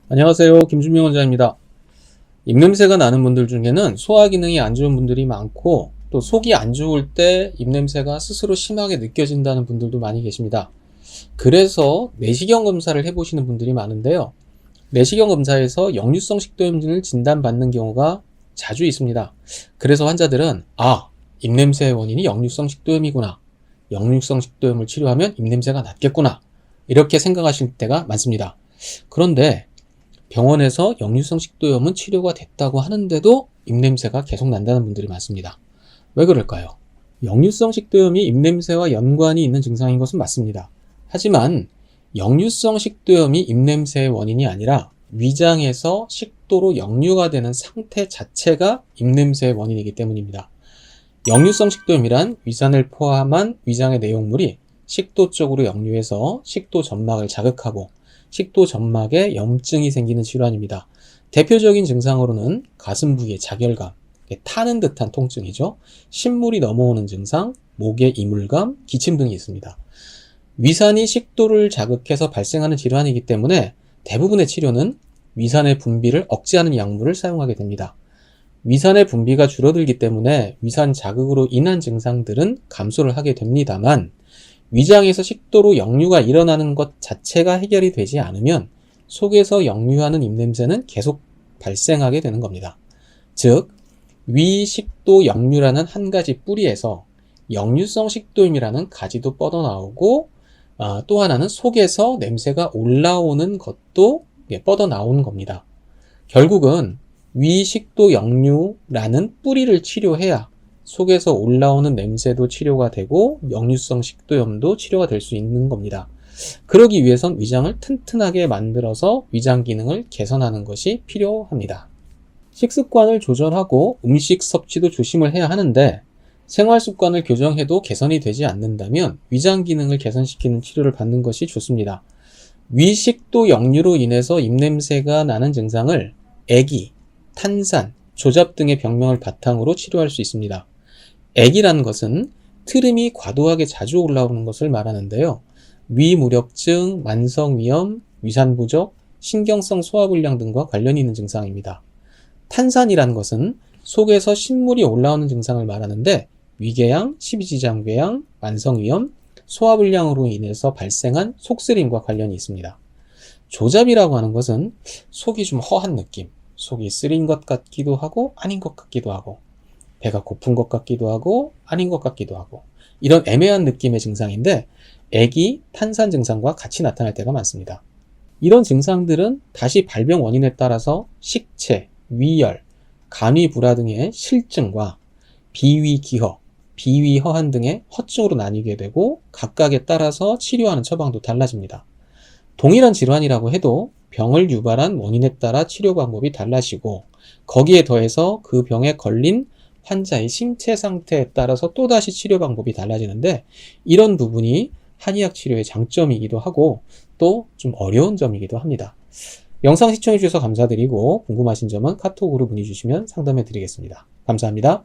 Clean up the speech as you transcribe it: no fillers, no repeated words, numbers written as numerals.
안녕하세요. 김준명 원장입니다. 입냄새가 나는 분들 중에는 소화 기능이 안 좋은 분들이 많고, 또 속이 안 좋을 때 입냄새가 스스로 심하게 느껴진다는 분들도 많이 계십니다. 그래서 내시경 검사를 해보시는 분들이 많은데요. 내시경 검사에서 역류성 식도염을 진단받는 경우가 자주 있습니다. 그래서 환자들은 입냄새의 원인이 역류성 식도염이구나, 역류성 식도염을 치료하면 입냄새가 낫겠구나, 이렇게 생각하실 때가 많습니다. 그런데 병원에서 역류성 식도염은 치료가 됐다고 하는데도 입냄새가 계속 난다는 분들이 많습니다. 왜 그럴까요? 역류성 식도염이 입냄새와 연관이 있는 증상인 것은 맞습니다. 하지만 역류성 식도염이 입냄새의 원인이 아니라 위장에서 식도로 역류가 되는 상태 자체가 입냄새의 원인이기 때문입니다. 역류성 식도염이란 위산을 포함한 위장의 내용물이 식도 쪽으로 역류해서 식도 점막을 자극하고 식도 점막에 염증이 생기는 질환입니다. 대표적인 증상으로는 가슴 부위의 자결감, 타는 듯한 통증이죠. 신물이 넘어오는 증상, 목의 이물감, 기침 등이 있습니다. 위산이 식도를 자극해서 발생하는 질환이기 때문에 대부분의 치료는 위산의 분비를 억제하는 약물을 사용하게 됩니다. 위산의 분비가 줄어들기 때문에 위산 자극으로 인한 증상들은 감소를 하게 됩니다만, 위장에서 식도로 역류가 일어나는 것 자체가 해결이 되지 않으면 속에서 역류하는 입냄새는 계속 발생하게 되는 겁니다. 즉, 위식도 역류라는 한 가지 뿌리에서 역류성 식도염이라는 가지도 뻗어나오고, 또 하나는 속에서 냄새가 올라오는 것도 뻗어나오는 겁니다. 결국은 위식도 역류라는 뿌리를 치료해야 속에서 올라오는 냄새도 치료가 되고 역류성 식도염도 치료가 될 수 있는 겁니다. 그러기 위해선 위장을 튼튼하게 만들어서 위장 기능을 개선하는 것이 필요합니다. 식습관을 조절하고 음식 섭취도 조심을 해야 하는데, 생활 습관을 교정해도 개선이 되지 않는다면 위장 기능을 개선시키는 치료를 받는 것이 좋습니다. 위식도 역류로 인해서 입냄새가 나는 증상을 액이, 탄산, 조잡 등의 병명을 바탕으로 치료할 수 있습니다. 액이라는 것은 트림이 과도하게 자주 올라오는 것을 말하는데요. 위무력증, 만성위염, 위산 부족, 신경성 소화불량 등과 관련이 있는 증상입니다. 탄산이라는 것은 속에서 신물이 올라오는 증상을 말하는데, 위궤양, 십이지장궤양, 만성위염, 소화불량으로 인해서 발생한 속쓰림과 관련이 있습니다. 조잡이라고 하는 것은 속이 좀 허한 느낌, 속이 쓰린 것 같기도 하고 아닌 것 같기도 하고, 배가 고픈 것 같기도 하고 아닌 것 같기도 하고, 이런 애매한 느낌의 증상인데, 액이 탄산 증상과 같이 나타날 때가 많습니다. 이런 증상들은 다시 발병 원인에 따라서 식체, 위열, 간이불화 등의 실증과 비위기허, 비위허한 등의 허증으로 나뉘게 되고, 각각에 따라서 치료하는 처방도 달라집니다. 동일한 질환이라고 해도 병을 유발한 원인에 따라 치료 방법이 달라지고, 거기에 더해서 그 병에 걸린 환자의 신체 상태에 따라서 또다시 치료 방법이 달라지는데, 이런 부분이 한의학 치료의 장점이기도 하고 또 좀 어려운 점이기도 합니다. 영상 시청해 주셔서 감사드리고, 궁금하신 점은 카톡으로 문의 주시면 상담해 드리겠습니다. 감사합니다.